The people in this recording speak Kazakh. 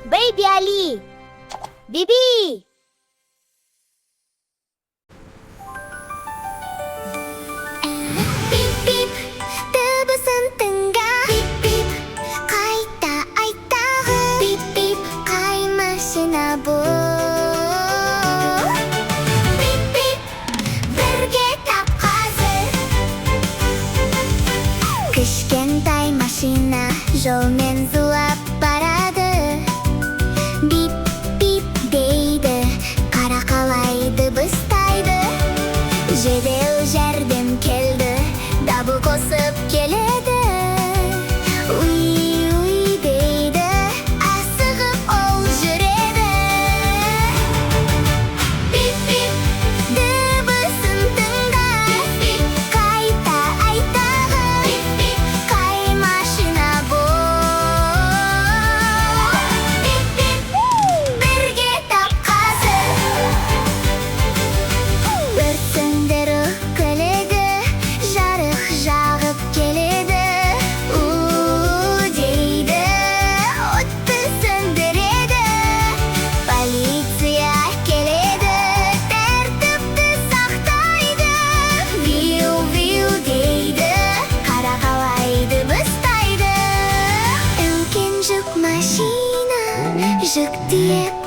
Бэйби Әли. Биби. Бип-бип, дыбысын тыңда. Бип-бип, қайта айттағы. Бип-бип, қай машина бұл? Бип-бип, бірге тапқазыр. Кішкентай машина жолмен зулап барады. Бип-бип дейді, қара қалай дыбыстайды. Жедел жәрдем келді, дабыл қосып келеді. Уй дейді, асығып ол жүреді. Бип-бип, дыбысын тыңда. Бип-бип, қайта айттағы. Бип-бип, қай машина бұл? Бип-бип, бірге тапқазыр. Өрт сөндіру көлігі жарық жағып келеді. Дейді, отты сөндіреді. Полиция келеді, тәртіпті сақтайды. Виу-виу дейді, қара қалай дыбыстайды. Үлкен жүк машина жүк тиеп